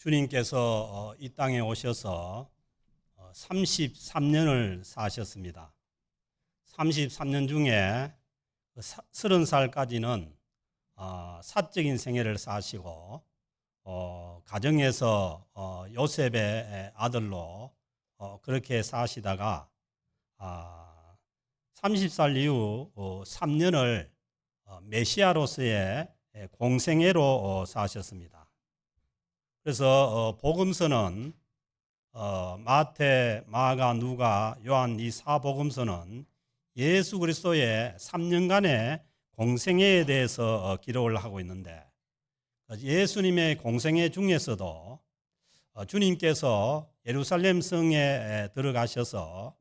주님께서 이 땅에 오셔서 33년을 사셨습니다. 33년 중에 30살까지는 사적인 생애를 사시고 가정에서 요셉의 아들로 그렇게 사시다가 30살 이후 3년을 메시아로서의 공생애로 사셨습니다. 그래서 복음서는 마태, 마가, 누가, 요한 이 사복음서는 예수 그리스도의 3년간의 공생애에 대해서 기록을 하고 있는데, 예수님의 공생애 중에서도 주님께서 예루살렘 성에 들어가셔서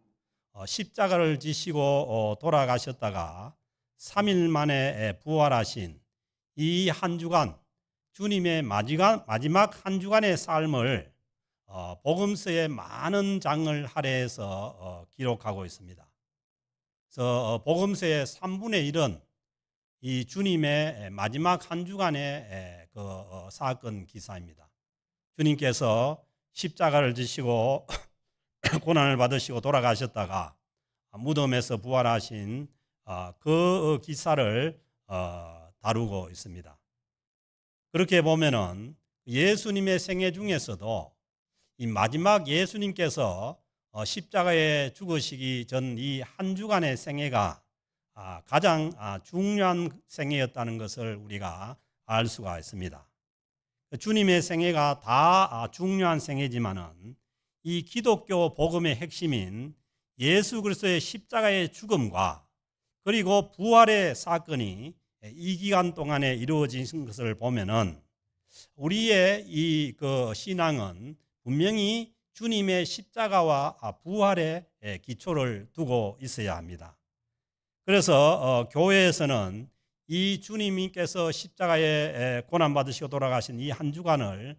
십자가를 지시고 돌아가셨다가 3일 만에 부활하신 이 한 주간, 주님의 마지막 한 주간의 삶을 복음서에 많은 장을 할애해서 기록하고 있습니다. 그래서 복음서의 3분의 1은 이 주님의 마지막 한 주간의 그 사건 기사입니다. 주님께서 십자가를 지시고 고난을 받으시고 돌아가셨다가 무덤에서 부활하신 그 기사를 다루고 있습니다. 그렇게 보면은 예수님의 생애 중에서도 이 마지막 예수님께서 십자가에 죽으시기 전 이 한 주간의 생애가 가장 중요한 생애였다는 것을 우리가 알 수가 있습니다. 주님의 생애가 다 중요한 생애지만은 이 기독교 복음의 핵심인 예수 그리스도의 십자가의 죽음과 그리고 부활의 사건이 이 기간 동안에 이루어진 것을 보면은 우리의 이 신앙은 분명히 주님의 십자가와 부활의 기초를 두고 있어야 합니다. 그래서 교회에서는 이 주님께서 십자가에 고난 받으시고 돌아가신 이 한 주간을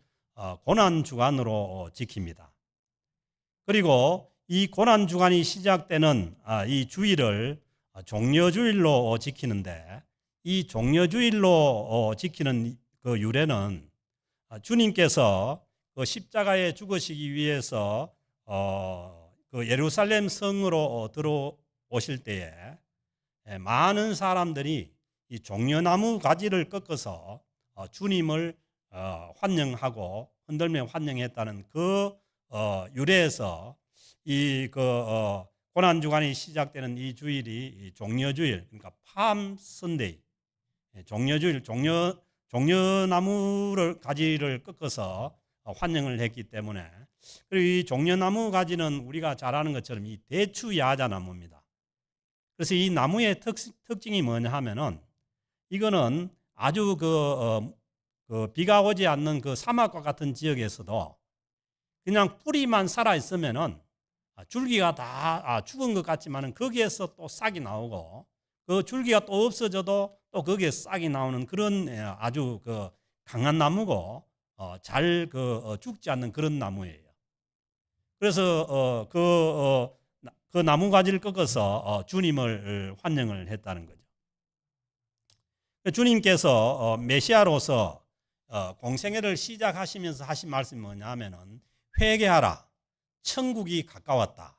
고난 주간으로 지킵니다. 그리고 이 고난 주간이 시작되는 이 주일을 종려주일로 지키는데, 이 종려주일로 지키는 그 유래는 주님께서 그 십자가에 죽으시기 위해서 그 예루살렘 성으로 들어오실 때에 많은 사람들이 이 종려나무 가지를 꺾어서 주님을 환영하고 흔들며 환영했다는 그 유래에서 이 고난 주간이 시작되는 이 주일이 종려주일, 그러니까 팜 선데이, 종려주일, 종려나무를 가지를 꺾어서 환영을 했기 때문에, 그리고 이 종려나무 가지는 우리가 잘 아는 것처럼 이 대추 야자나무입니다. 그래서 이 나무의 특징이 뭐냐 하면은, 이거는 아주 비가 오지 않는 그 사막과 같은 지역에서도 그냥 뿌리만 살아 있으면은 줄기가 다 죽은 것 같지만은 거기에서 또 싹이 나오고, 그 줄기가 또 없어져도 또 거기에 싹이 나오는 그런 아주 강한 나무고 잘 죽지 않는 그런 나무예요. 그래서 그 나무 가지를 꺾어서 주님을 환영을 했다는 거죠. 주님께서 메시아로서 공생애를 시작하시면서 하신 말씀이 뭐냐면은, 회개하라, 천국이 가까웠다,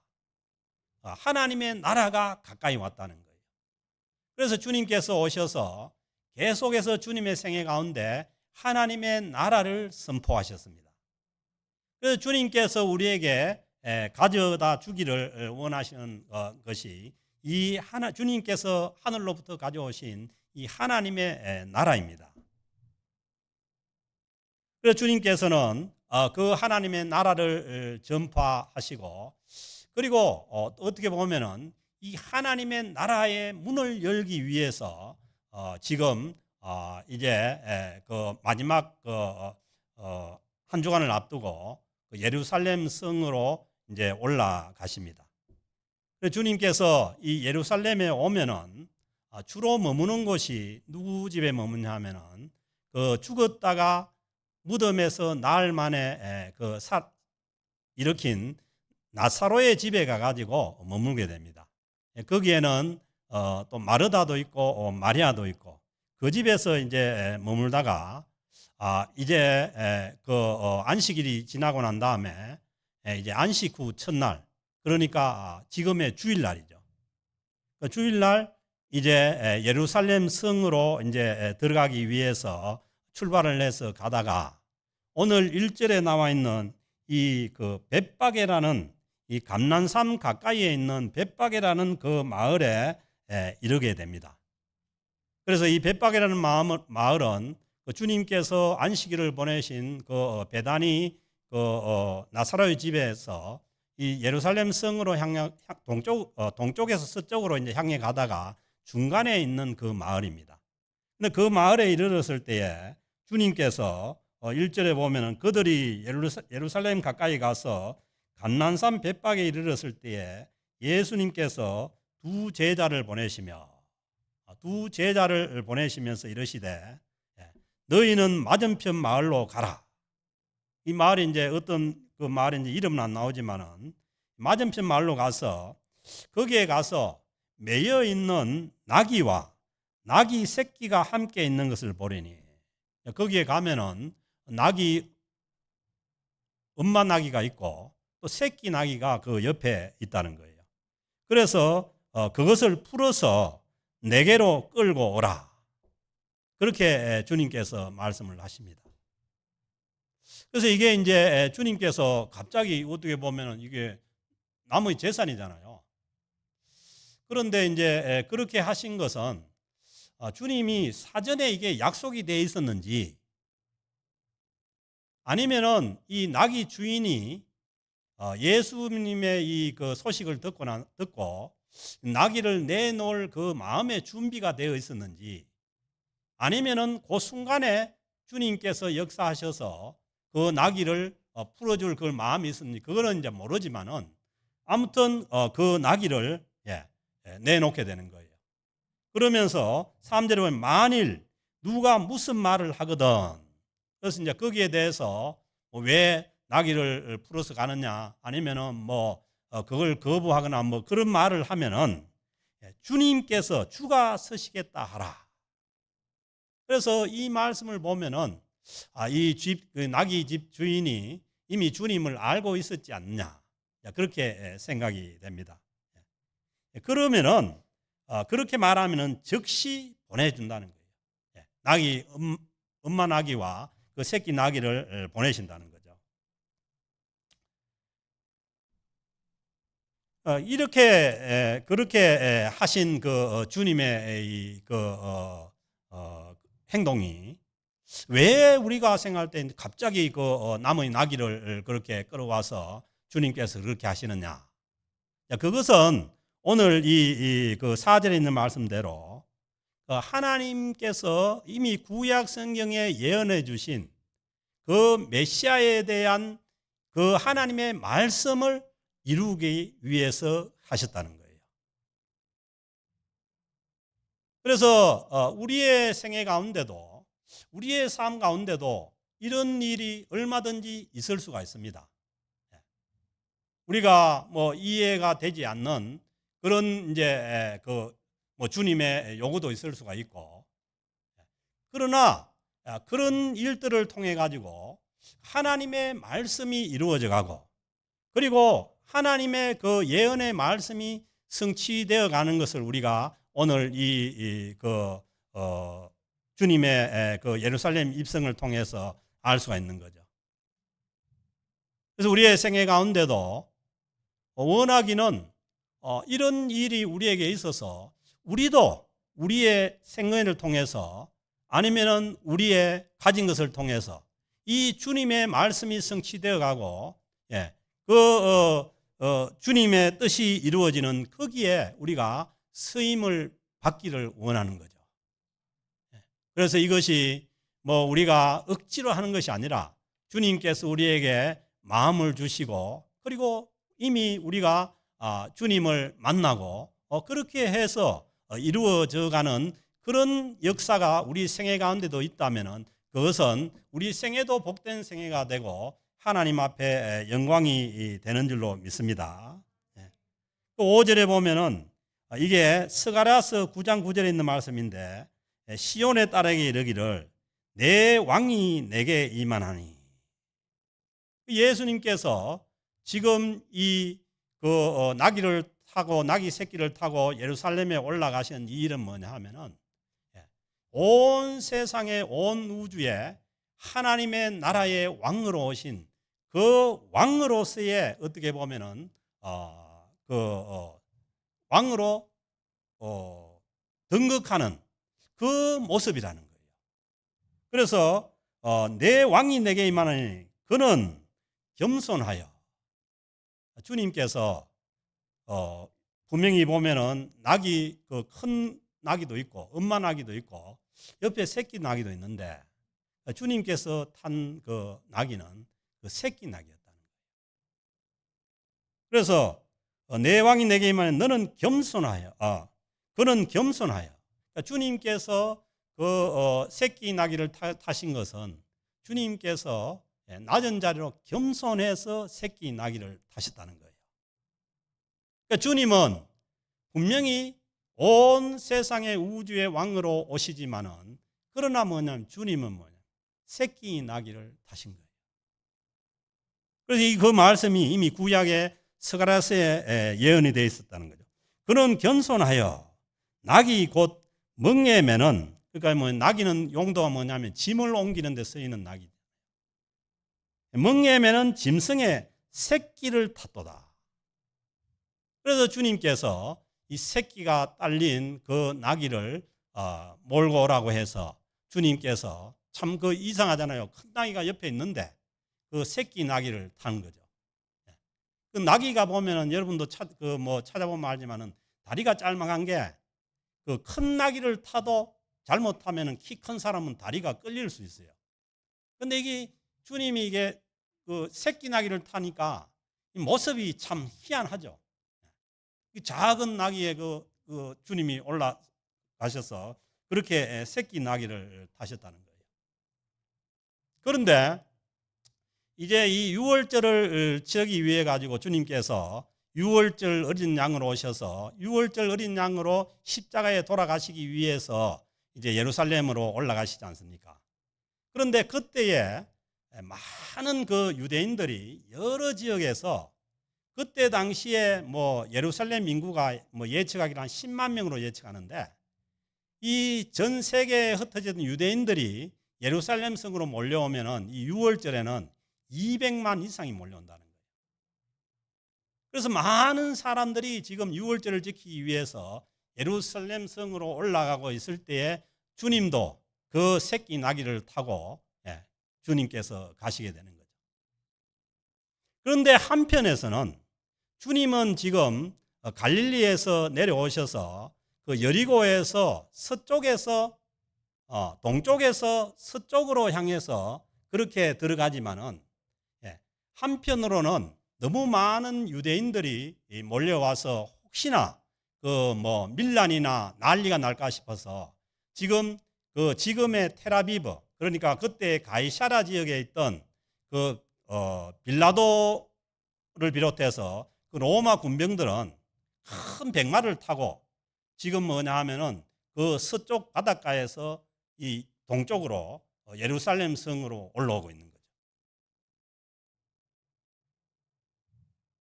하나님의 나라가 가까이 왔다는 거예요. 그래서 주님께서 오셔서 계속해서 주님의 생애 가운데 하나님의 나라를 선포하셨습니다. 그래서 주님께서 우리에게 가져다 주기를 원하시는 것이 이 주님께서 하늘로부터 가져오신 이 하나님의 나라입니다. 그래서 주님께서는 그 하나님의 나라를 전파하시고, 그리고 어떻게 보면은 이 하나님의 나라의 문을 열기 위해서 지금 이제 그 마지막 한 주간을 앞두고 예루살렘 성으로 이제 올라가십니다. 주님께서 이 예루살렘에 오면은 주로 머무는 곳이 누구 집에 머무냐 하면은 그 죽었다가 무덤에서 나흘 만에 일으킨 나사로의 집에 가가지고 머물게 됩니다. 거기에는 또 마르다도 있고 마리아도 있고, 그 집에서 이제 머물다가 이제 안식일이 지나고 난 다음에 이제 안식 후 첫날, 그러니까 지금의 주일날이죠. 그 주일날 이제 예루살렘 성으로 이제 들어가기 위해서 출발을 해서 가다가 오늘 1절에 나와 있는 이 벳박에라는 이 감난산 가까이에 있는 벳박에라는 그 마을에 이르게 됩니다. 그래서 이 벳박이라는 마을은 주님께서 안식일을 보내신 베다니 나사로의 집에서 이 예루살렘 성으로 동쪽에서 서쪽으로 이제 향해 가다가 중간에 있는 그 마을입니다. 근데 그 마을에 이르렀을 때에 주님께서 1절에 보면은 그들이 예루살렘 가까이 가서 감난산 벳박에 이르렀을 때에 예수님께서 두 제자를 보내시면서 이르시되 너희는 맞은편 마을로 가라. 이 마을이 이제 어떤 그 마을인지 이름은 안 나오지만은 맞은편 마을로 가서 거기에 가서 매여 있는 나귀와 나귀 새끼가 함께 있는 것을 보리니, 거기에 가면은 엄마 나귀가 있고 또 새끼 나귀가 그 옆에 있다는 거예요. 그래서 그것을 풀어서 내게로 끌고 오라. 그렇게 주님께서 말씀을 하십니다. 그래서 이게 이제 주님께서 갑자기 어떻게 보면은 이게 남의 재산이잖아요. 그런데 이제 그렇게 하신 것은 주님이 사전에 이게 약속이 되어 있었는지, 아니면은 이 나귀 주인이 예수님의 이 그 소식을 듣고 나귀를 내놓을 그 마음의 준비가 되어 있었는지, 아니면은 그 순간에 주님께서 역사하셔서 그 나귀를 풀어줄 그 마음이 있었는지, 그거는 이제 모르지만은 아무튼 그 나귀를 내놓게 되는 거예요. 그러면서 3절에 보면 만일 누가 무슨 말을 하거든, 그래서 이제 거기에 대해서 왜 나귀를 풀어서 가느냐, 아니면은 그걸 거부하거나 그런 말을 하면은 주님께서 주가 서시겠다 하라. 그래서 이 말씀을 보면은 그 나귀 집 주인이 이미 주님을 알고 있었지 않느냐, 그렇게 생각이 됩니다. 그러면은 그렇게 말하면은 즉시 보내준다는 거예요. 엄마 나귀와 그 새끼 나귀를 보내신다는 거죠. 그렇게 하신 그 주님의 행동이 왜 우리가 생각할 때 갑자기 남의 나귀를 그렇게 끌어와서 주님께서 그렇게 하시느냐? 그것은 오늘 그 4절에 있는 말씀대로 하나님께서 이미 구약 성경에 예언해 주신 그 메시아에 대한 그 하나님의 말씀을 이루기 위해서 하셨다는 거예요. 그래서 우리의 생애 가운데도, 우리의 삶 가운데도 이런 일이 얼마든지 있을 수가 있습니다. 우리가 이해가 되지 않는 그런 이제 주님의 요구도 있을 수가 있고, 그러나 그런 일들을 통해 가지고 하나님의 말씀이 이루어져 가고, 그리고 하나님의 그 예언의 말씀이 성취되어 가는 것을 우리가 오늘 주님의 그 예루살렘 입성을 통해서 알 수가 있는 거죠. 그래서 우리의 생애 가운데도 원하기는 이런 일이 우리에게 있어서 우리도 우리의 생애를 통해서, 아니면은 우리의 가진 것을 통해서 이 주님의 말씀이 성취되어 가고 주님의 뜻이 이루어지는 거기에 우리가 쓰임을 받기를 원하는 거죠. 그래서 이것이 우리가 억지로 하는 것이 아니라 주님께서 우리에게 마음을 주시고, 그리고 이미 우리가 주님을 만나고 그렇게 해서 이루어져 가는 그런 역사가 우리 생애 가운데도 있다면은 그것은 우리 생애도 복된 생애가 되고 하나님 앞에 영광이 되는 줄로 믿습니다. 또 5절에 보면은 이게 스가랴서 9장 9절에 있는 말씀인데, 시온의 딸에게 이르기를 내 왕이 내게 임하나니. 예수님께서 지금 나귀를 타고 나귀 새끼를 타고 예루살렘에 올라가신 이 일은 뭐냐 하면은 온 세상에 온 우주에 하나님의 나라의 왕으로 오신 그 왕으로서의 어떻게 보면은 왕으로 등극하는 그 모습이라는 거예요. 그래서 내 왕이 내게 임하나니 그는 겸손하여. 주님께서 분명히 보면은 낙이 큰 나귀도 있고 엄마 나귀도 있고 옆에 새끼 나귀도 있는데 주님께서 탄 그 나귀는 그 새끼 나귀였다는 거예요. 그래서 내 왕이 내게 임하면 너는 겸손하여. 그는 겸손하여. 그러니까 주님께서 그 새끼 나귀를 타신 것은 주님께서 낮은 자리로 겸손해서 새끼 나귀를 타셨다는 거예요. 그러니까 주님은 분명히 온 세상의 우주의 왕으로 오시지만은 그러나 뭐냐면 주님은 뭐냐 새끼 나귀를 타신 거예요. 그래서 그 말씀이 이미 구약의 스가랴서에 예언이 되어 있었다는 거죠. 그는 겸손하여 낙이 곧 멍에매는, 그러니까 뭐 낙이는 용도가 뭐냐면 짐을 옮기는 데 쓰이는 낙이. 멍에매는 짐승의 새끼를 탔도다. 그래서 주님께서 이 새끼가 딸린 그 나귀를 몰고 오라고 해서 주님께서 참 그 이상하잖아요. 큰 나귀가 옆에 있는데 그 새끼 나귀를 타는 거죠. 그 나귀가 보면은 여러분도 찾아보면 알지만은 다리가 짤막한 게 그 큰 나귀를 타도 잘못하면은 키 큰 사람은 다리가 끌릴 수 있어요. 근데 이게 주님이 이게 그 새끼 나귀를 타니까 이 모습이 참 희한하죠. 작은 나귀에 그 주님이 올라가셔서 그렇게 새끼 나귀를 타셨다는 거예요. 그런데 이제 이 유월절을 치르기 위해 가지고 주님께서 유월절 어린 양으로 오셔서 유월절 어린 양으로 십자가에 돌아가시기 위해서 이제 예루살렘으로 올라가시지 않습니까? 그런데 그때에 많은 그 유대인들이 여러 지역에서 그때 당시에 뭐 예루살렘 인구가 뭐 예측하기로 한 10만 명으로 예측하는데 이 전 세계에 흩어진 유대인들이 예루살렘 성으로 몰려오면은 이 유월절에는 200만 이상이 몰려온다는 거예요. 그래서 많은 사람들이 지금 유월절을 지키기 위해서 예루살렘 성으로 올라가고 있을 때에 주님도 그 새끼 나귀를 타고 주님께서 가시게 되는 거죠. 그런데 한편에서는 주님은 지금 갈릴리에서 내려오셔서 그 여리고에서 서쪽에서 동쪽에서 서쪽으로 향해서 그렇게 들어가지만은 한편으로는 너무 많은 유대인들이 몰려와서 혹시나 그 뭐 밀란이나 난리가 날까 싶어서 지금의 텔아비브, 그러니까 그때 가이사랴 지역에 있던 그 빌라도를 비롯해서 그 로마 군병들은 큰 백마를 타고 지금 뭐냐 하면은 그 서쪽 바닷가에서 이 동쪽으로 예루살렘 성으로 올라오고 있는 거죠.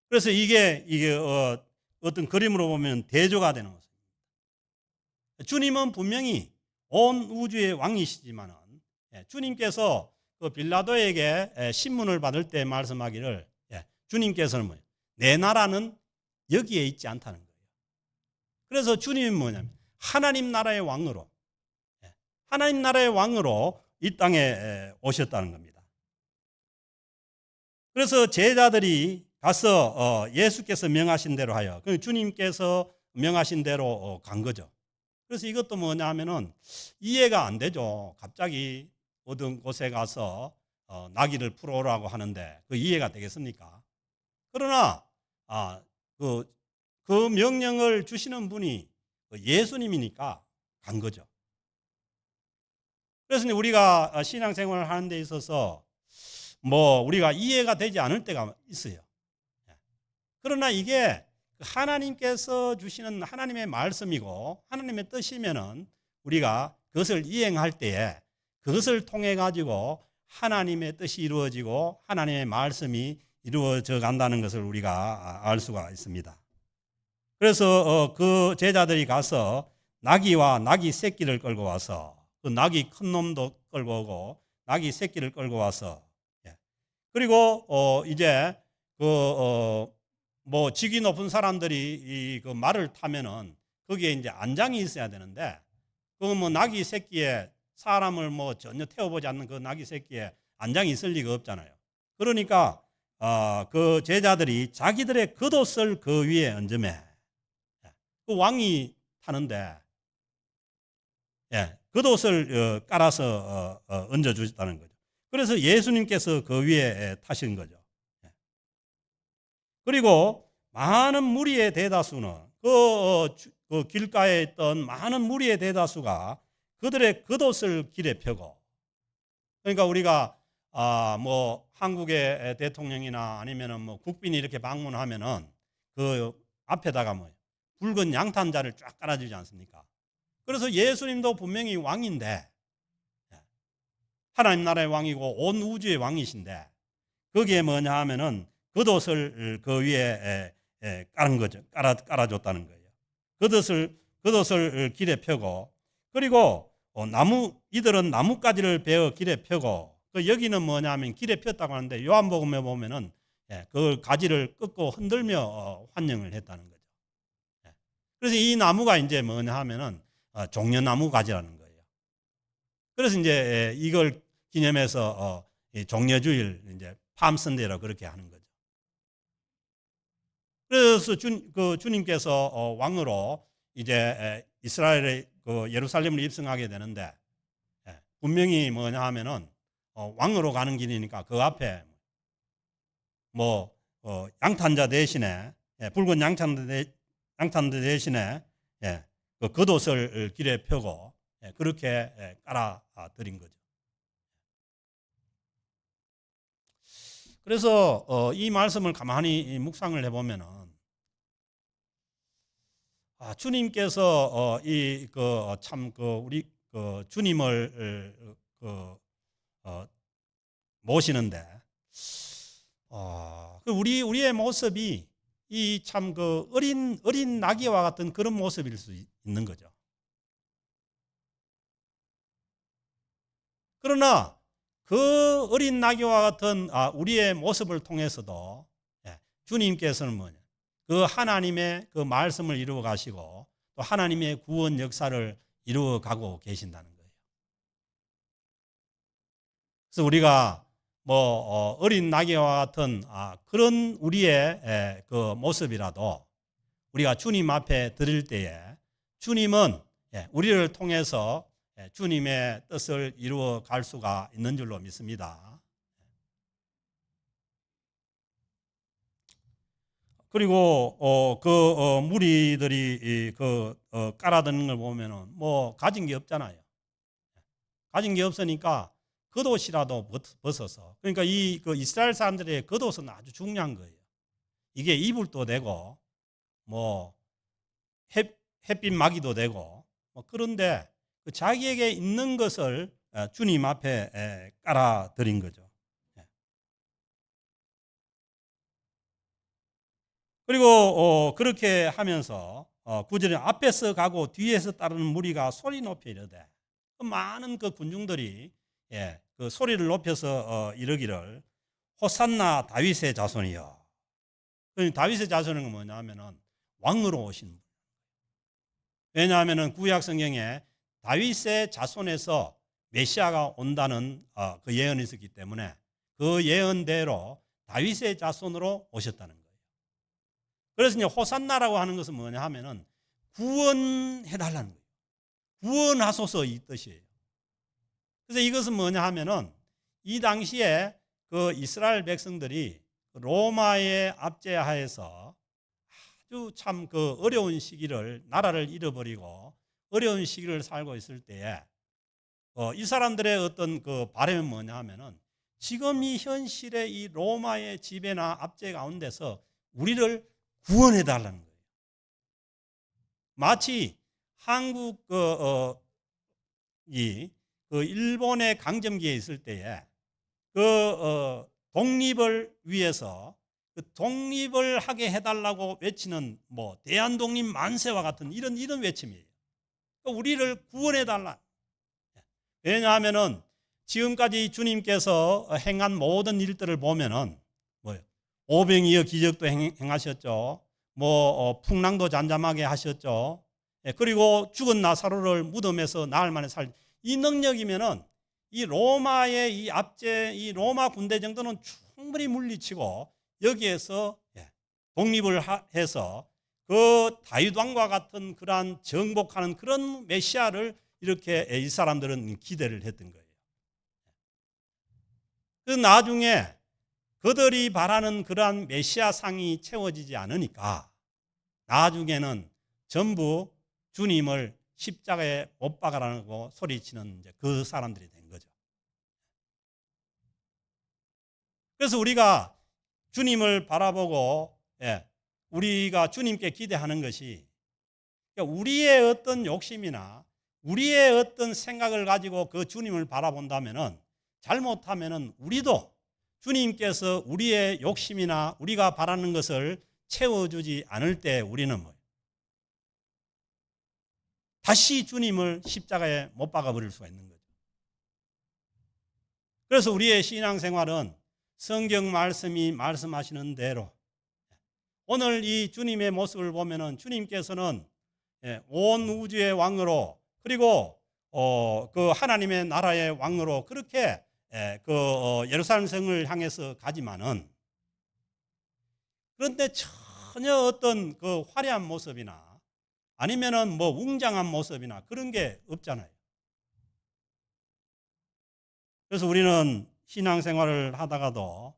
그래서 이게 어떤 그림으로 보면 대조가 되는 것입니다. 주님은 분명히 온 우주의 왕이시지만은 주님께서 그 빌라도에게 신문을 받을 때 말씀하기를 주님께서는 뭐예요? 내 나라는 여기에 있지 않다는 거예요. 그래서 주님은 뭐냐면 하나님 나라의 왕으로 이 땅에 오셨다는 겁니다. 그래서 제자들이 가서 예수께서 명하신 대로 하여, 주님께서 명하신 대로 간 거죠. 그래서 이것도 뭐냐 하면은 이해가 안 되죠. 갑자기 어떤 곳에 가서 나귀를 풀어오라고 하는데 그 이해가 되겠습니까? 그러나 그 명령을 주시는 분이 예수님이니까 간 거죠. 그래서 우리가 신앙생활을 하는 데 있어서 뭐 우리가 이해가 되지 않을 때가 있어요. 그러나 이게 하나님께서 주시는 하나님의 말씀이고 하나님의 뜻이면은 우리가 그것을 이행할 때에 그것을 통해 가지고 하나님의 뜻이 이루어지고 하나님의 말씀이 이루어져 간다는 것을 우리가 알 수가 있습니다. 그래서 그 제자들이 가서 나귀와 나귀 새끼를 끌고 와서 그 나귀 큰 놈도 끌고 오고 나귀 새끼를 끌고 와서 그리고 이제 뭐 직위 높은 사람들이 그 말을 타면은 거기에 이제 안장이 있어야 되는데 그 뭐 나귀 새끼에 사람을 뭐 전혀 태워보지 않는 그 나귀 새끼에 안장이 있을 리가 없잖아요. 그러니까 그 제자들이 자기들의 겉옷을 그 위에 얹으매 그 왕이 타는데 겉옷을 깔아서 얹어주셨다는 거죠. 그래서 예수님께서 그 위에 타신 거죠. 그리고 많은 무리의 대다수는 그 길가에 있던 많은 무리의 대다수가 그들의 겉옷을 길에 펴고, 그러니까 우리가 뭐 한국의 대통령이나 아니면은 뭐 국빈이 이렇게 방문하면은 그 앞에다가 뭐 붉은 양탄자를 쫙 깔아주지 않습니까? 그래서 예수님도 분명히 왕인데 하나님 나라의 왕이고 온 우주의 왕이신데 거기에 뭐냐 하면은 겉옷을 그 위에 깔은 거죠. 깔아줬다는 거예요. 겉옷을 길에 펴고, 그리고 이들은 나뭇가지를 베어 길에 펴고, 여기는 뭐냐면 길에 폈다고 하는데 요한복음에 보면은 그 가지를 꺾고 흔들며 환영을 했다는 거죠. 그래서 이 나무가 이제 뭐냐 하면은 종려나무 가지라는 거예요. 그래서 이제 이걸 기념해서 종려주일 이제 팜선데이라고 그렇게 하는 거죠. 그래서 주님께서 왕으로 이제 이스라엘의 그 예루살렘을 입성하게 되는데 분명히 뭐냐 하면은 왕으로 가는 길이니까 그 앞에 뭐 양탄자 대신에 붉은 양탄자 대신에 그 겉옷을 길에 펴고 그렇게 깔아드린 거죠. 그래서 이 말씀을 가만히 묵상을 해보면은 주님께서 우리 주님을 모시는데 우리의 모습이 이 참 그 어린 나귀와 같은 그런 모습일 수 있는 거죠. 그러나 그 어린 나귀와 같은 우리의 모습을 통해서도 주님께서는 뭐냐, 그 하나님의 그 말씀을 이루어 가시고 또 하나님의 구원 역사를 이루어 가고 계신다는 거예요. 그래서 우리가 뭐 어린 나귀와 같은 그런 우리의 그 모습이라도 우리가 주님 앞에 드릴 때에 주님은 우리를 통해서 주님의 뜻을 이루어 갈 수가 있는 줄로 믿습니다. 그리고 무리들이 깔아드는 걸 보면은 뭐 가진 게 없잖아요. 가진 게 없으니까 겉옷이라도 벗어서, 그러니까 그 이스라엘 사람들의 겉옷은 아주 중요한 거예요. 이게 이불도 되고 뭐 햇빛 막이도 되고 뭐 그런데 자기에게 있는 것을 주님 앞에 깔아드린 거죠. 그리고 그렇게 하면서 9절에 앞에서 가고 뒤에서 따르는 무리가 소리 높여 이르되, 많은 그 군중들이 그 소리를 높여서 이르기를 호산나 다윗의 자손이여. 다윗의 자손은 뭐냐면은 왕으로 오신 분. 왜냐하면은 구약 성경에 다윗의 자손에서 메시아가 온다는 그 예언이 있었기 때문에 그 예언대로 다윗의 자손으로 오셨다는 거예요. 그래서 이제 호산나라고 하는 것은 뭐냐 하면은 구원해달라는 거예요. 구원하소서 이 뜻이에요. 그래서 이것은 뭐냐 하면은 이 당시에 그 이스라엘 백성들이 로마의 압제하에서 아주 참 그 어려운 시기를, 나라를 잃어버리고 어려운 시기를 살고 있을 때에 이 사람들의 어떤 그 바람은 뭐냐 하면은 지금 이 현실의 이 로마의 지배나 압제 가운데서 우리를 구원해 달라는 거예요. 마치 한국이 그 일본의 강점기에 있을 때에 독립을 위해서 그 독립을 하게 해달라고 외치는 뭐 대한독립 만세와 같은 이런 외침이에요. 우리를 구원해달라. 왜냐하면은 지금까지 주님께서 행한 모든 일들을 보면은 뭐예요? 오병이어 기적도 행하셨죠. 풍랑도 잠잠하게 하셨죠. 그리고 죽은 나사로를 무덤에서 나흘 만에 이 능력이면은 이 로마의 이 로마 군대 정도는 충분히 물리치고 여기에서 독립을 해서 그 다윗 왕과 같은 그러한 정복하는 그런 메시아를 이렇게 이 사람들은 기대를 했던 거예요. 그 나중에 그들이 바라는 그러한 메시아 상이 채워지지 않으니까 나중에는 전부 주님을 십자가에 못 박아라고 소리치는 이제 그 사람들이 된 거죠. 그래서 우리가 주님을 바라보고 우리가 주님께 기대하는 것이 우리의 어떤 욕심이나 우리의 어떤 생각을 가지고 그 주님을 바라본다면은 잘못하면은 우리도 주님께서 우리의 욕심이나 우리가 바라는 것을 채워주지 않을 때 우리는 뭐예요? 다시 주님을 십자가에 못 박아버릴 수가 있는 거죠. 그래서 우리의 신앙생활은 성경 말씀이 말씀하시는 대로 오늘 이 주님의 모습을 보면은 주님께서는 온 우주의 왕으로 그리고 그 하나님의 나라의 왕으로 그렇게 예루살렘 성을 향해서 가지만은 그런데 전혀 어떤 그 화려한 모습이나 아니면은 뭐 웅장한 모습이나 그런 게 없잖아요. 그래서 우리는 신앙생활을 하다가도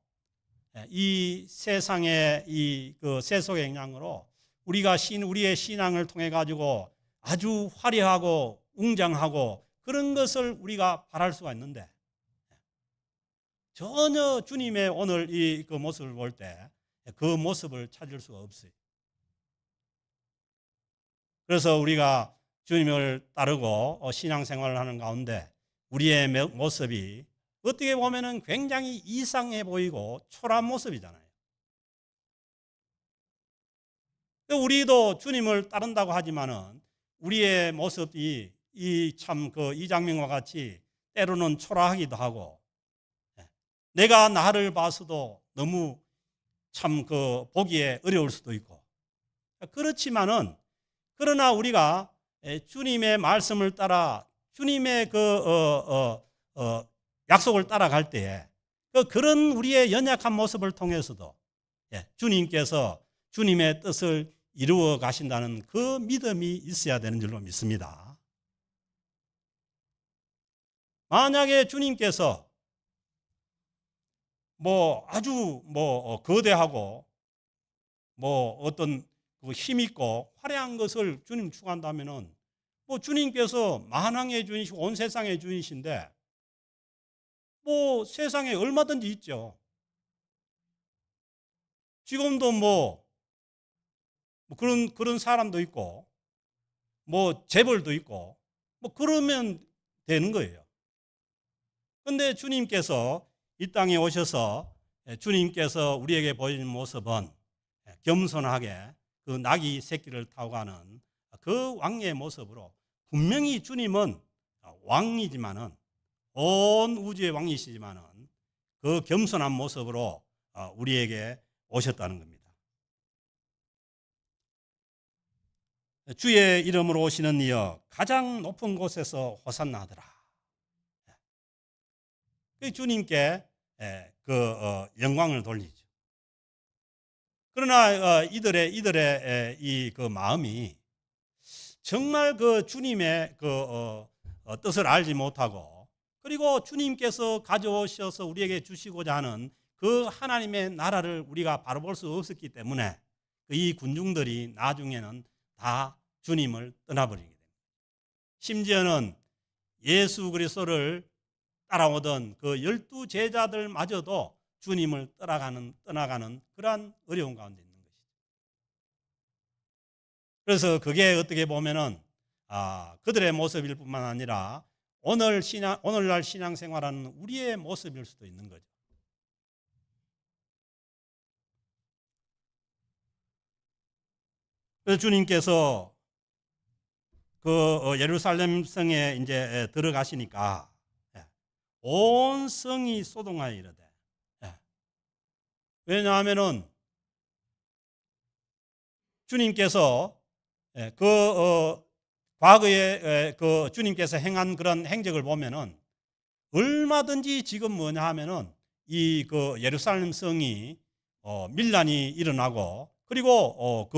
이 세상의 이 그 세속의 영향으로 우리의 신앙을 통해 가지고 아주 화려하고 웅장하고 그런 것을 우리가 바랄 수가 있는데 전혀 주님의 오늘 이 그 모습을 볼 때 그 모습을 찾을 수가 없어요. 그래서 우리가 주님을 따르고 신앙생활을 하는 가운데 우리의 모습이 어떻게 보면은 굉장히 이상해 보이고 초라한 모습이잖아요. 우리도 주님을 따른다고 하지만은 우리의 모습이 이 장면과 같이 때로는 초라하기도 하고 내가 나를 봐서도 너무 참 보기에 어려울 수도 있고 그렇지만은 그러나 우리가 주님의 말씀을 따라 주님의 약속을 따라갈 때에 그런 우리의 연약한 모습을 통해서도 주님께서 주님의 뜻을 이루어 가신다는 그 믿음이 있어야 되는 줄로 믿습니다. 만약에 주님께서 아주 거대하고 어떤 힘 있고 화려한 것을 주님 추구한다면은 주님께서 만왕의 주인이시고 온 세상의 주인이신데 세상에 얼마든지 있죠. 지금도 그런 사람도 있고 재벌도 있고 그러면 되는 거예요. 그런데 주님께서 이 땅에 오셔서 주님께서 우리에게 보이는 모습은 겸손하게 그 나귀 새끼를 타고 가는 그 왕의 모습으로 분명히 주님은 왕이지만은 온 우주의 왕이시지만은 그 겸손한 모습으로 우리에게 오셨다는 겁니다. 주의 이름으로 오시는 이여 가장 높은 곳에서 호산나 하더라. 주님께 영광을 돌리죠. 그러나 이들의 이 마음이 정말 주님의 뜻을 알지 못하고 그리고 주님께서 가져오셔서 우리에게 주시고자 하는 그 하나님의 나라를 우리가 바로 볼 수 없었기 때문에 이 군중들이 나중에는 다 주님을 떠나버리게 됩니다. 심지어는 예수 그리스도를 따라오던 그 12 제자들마저도 주님을 떠나가는 그러한 어려운 가운데 있는 것이죠. 그래서 그게 어떻게 보면은 그들의 모습일 뿐만 아니라 오늘날 신앙생활하는 우리의 모습일 수도 있는 거죠. 그래서 주님께서 그 예루살렘 성에 이제 들어가시니까 온 성이 소동하여 이르되, 왜냐하면은 주님께서 과거에 그 주님께서 행한 그런 행적을 보면은 얼마든지 지금 뭐냐 하면은 이 그 예루살렘 성이 밀란이 일어나고, 그리고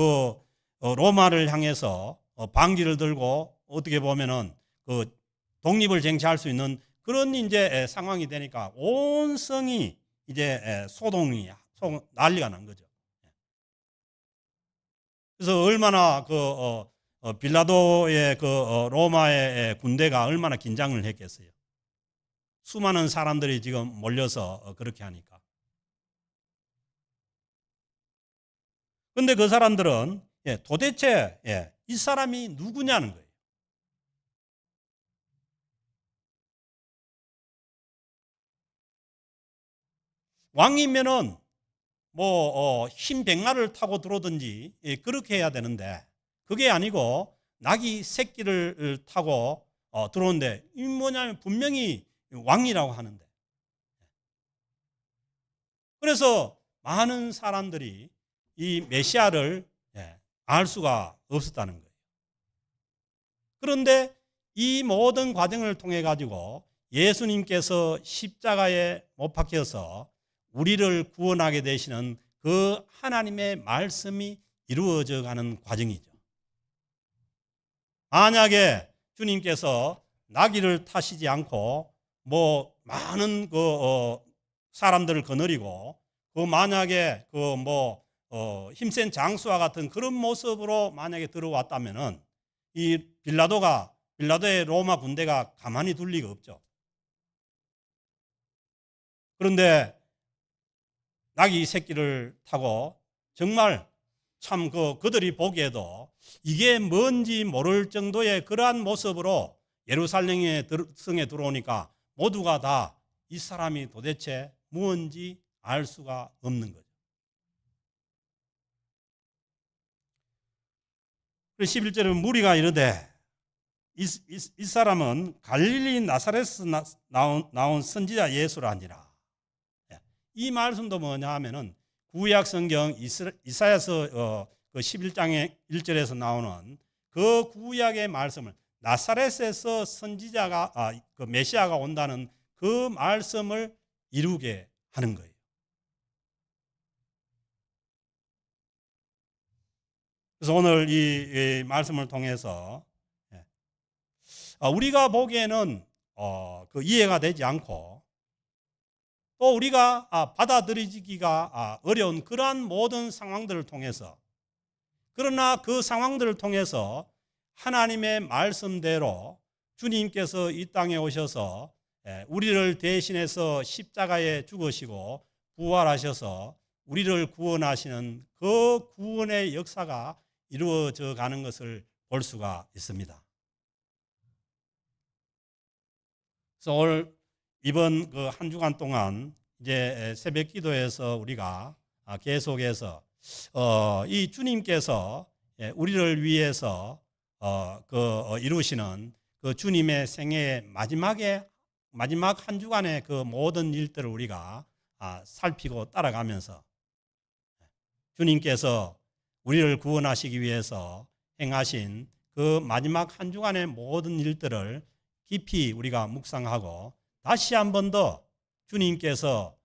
로마를 향해서 방지를 들고 어떻게 보면은 그 독립을 쟁취할 수 있는 그런 이제 상황이 되니까 온 성이 이제 소동이 난리가 난 거죠. 그래서 얼마나 빌라도의 로마의 군대가 얼마나 긴장을 했겠어요. 수많은 사람들이 지금 몰려서 그렇게 하니까. 그런데 그 사람들은 도대체 이 사람이 누구냐는 거예요. 왕이면은 뭐 흰 백마를 타고 들어오든지 그렇게 해야 되는데, 그게 아니고 나귀 새끼를 타고 들어오는데, 이 뭐냐면 분명히 왕이라고 하는데, 그래서 많은 사람들이 이 메시아를 알 수가 없었다는 거예요. 그런데 이 모든 과정을 통해 가지고 예수님께서 십자가에 못 박혀서 우리를 구원하게 되시는 그 하나님의 말씀이 이루어져 가는 과정이죠. 만약에 주님께서 나귀를 타시지 않고 뭐 많은 사람들을 거느리고 만약에 힘센 장수와 같은 그런 모습으로 만약에 들어왔다면은 이 빌라도의 로마 군대가 가만히 둘 리가 없죠. 그런데 나귀 새끼를 타고 정말 참 그들이 보기에도 이게 뭔지 모를 정도의 그러한 모습으로 예루살렘의 성에 들어오니까 모두가 다 이 사람이 도대체 무엇인지 알 수가 없는 거죠. 11절은 무리가 이르되 이 사람은 갈릴리 나사렛에서 나온 선지자 예수라 하니라. 이 말씀도 뭐냐 하면은 구약 성경 이사야서 11장의 1절에서 나오는 그 구약의 말씀을 나사렛에서 선지자가 그 메시아가 온다는 그 말씀을 이루게 하는 거예요. 그래서 오늘 이 말씀을 통해서 우리가 보기에는 이해가 되지 않고 또 우리가 받아들이기가 어려운 그러한 모든 상황들을 통해서, 그러나 그 상황들을 통해서 하나님의 말씀대로 주님께서 이 땅에 오셔서 우리를 대신해서 십자가에 죽으시고 부활하셔서 우리를 구원하시는 그 구원의 역사가 이루어져 가는 것을 볼 수가 있습니다. 그래서 오늘 이번 한 주간 동안 이제 새벽 기도에서 우리가 계속해서 이 주님께서 우리를 위해서 이루시는 그 주님의 생애의 마지막 한 주간의 그 모든 일들을 우리가 살피고 따라가면서 주님께서 우리를 구원하시기 위해서 행하신 그 마지막 한 주간의 모든 일들을 깊이 우리가 묵상하고, 다시 한 번 더 주님께서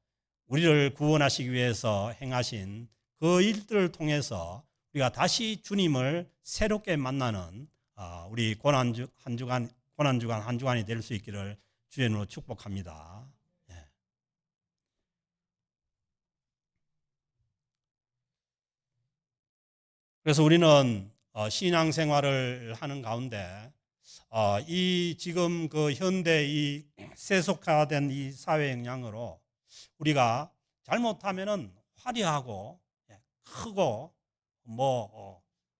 우리를 구원하시기 위해서 행하신 그 일들을 통해서 우리가 다시 주님을 새롭게 만나는 우리 고난 주간 한 주간이 될 수 있기를 주의 이름으로 축복합니다. 그래서 우리는 신앙생활을 하는 가운데 이 지금 그 현대 이 세속화된 이 사회 영향으로 우리가 잘못하면은 화려하고 크고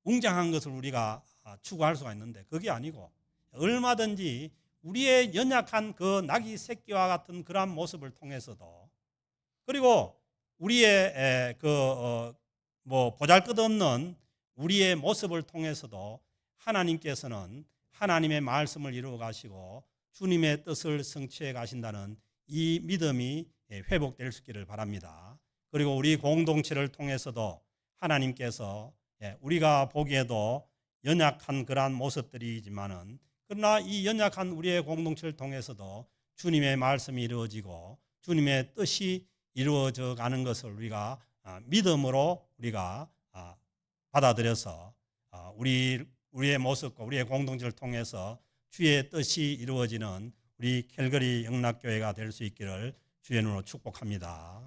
웅장한 것을 우리가 추구할 수가 있는데, 그게 아니고 얼마든지 우리의 연약한 그 나귀 새끼와 같은 그러한 모습을 통해서도, 그리고 우리의 보잘것없는 우리의 모습을 통해서도 하나님께서는 하나님의 말씀을 이루어 가시고 주님의 뜻을 성취해 가신다는 이 믿음이 회복될 수 있기를 바랍니다. 그리고 우리 공동체를 통해서도 하나님께서 우리가 보기에도 연약한 그러한 모습들이지만은, 그러나 이 연약한 우리의 공동체를 통해서도 주님의 말씀이 이루어지고 주님의 뜻이 이루어져 가는 것을 우리가 믿음으로 우리가 받아들여서 우리의 모습과 우리의 공동체를 통해서 주의 뜻이 이루어지는 우리 캘거리 영락교회가 될 수 있기를 주의 이름으로 축복합니다.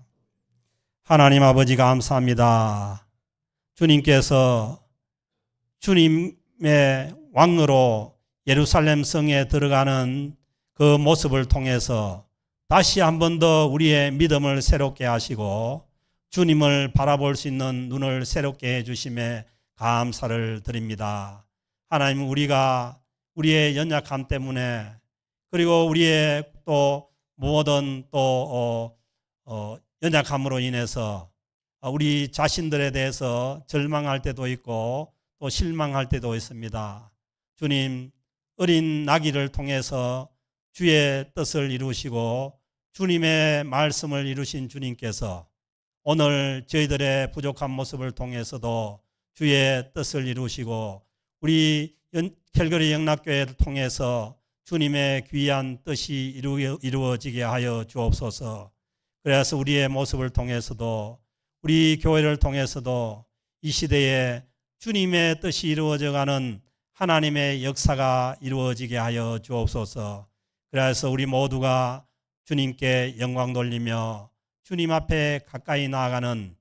하나님 아버지 감사합니다. 주님께서 주님의 왕으로 예루살렘 성에 들어가는 그 모습을 통해서 다시 한 번 더 우리의 믿음을 새롭게 하시고 주님을 바라볼 수 있는 눈을 새롭게 해주심에 감사를 드립니다. 하나님, 우리가 우리의 연약함 때문에, 그리고 우리의 또 모든 연약함으로 인해서 우리 자신들에 대해서 절망할 때도 있고 또 실망할 때도 있습니다. 주님, 어린 나귀를 통해서 주의 뜻을 이루시고 주님의 말씀을 이루신 주님께서 오늘 저희들의 부족한 모습을 통해서도 주의 뜻을 이루시고 우리 캘거리 영락교회를 통해서 주님의 귀한 뜻이 이루어지게 하여 주옵소서. 그래서 우리의 모습을 통해서도, 우리 교회를 통해서도 이 시대에 주님의 뜻이 이루어져가는 하나님의 역사가 이루어지게 하여 주옵소서. 그래서 우리 모두가 주님께 영광 돌리며 주님 앞에 가까이 나아가는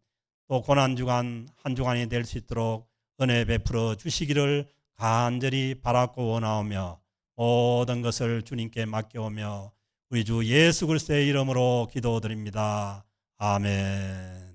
또 고난주간 한 주간이 될 수 있도록 은혜 베풀어 주시기를 간절히 바라고 원하오며 모든 것을 주님께 맡겨오며 우리 주 예수 그리스도의 이름으로 기도드립니다. 아멘.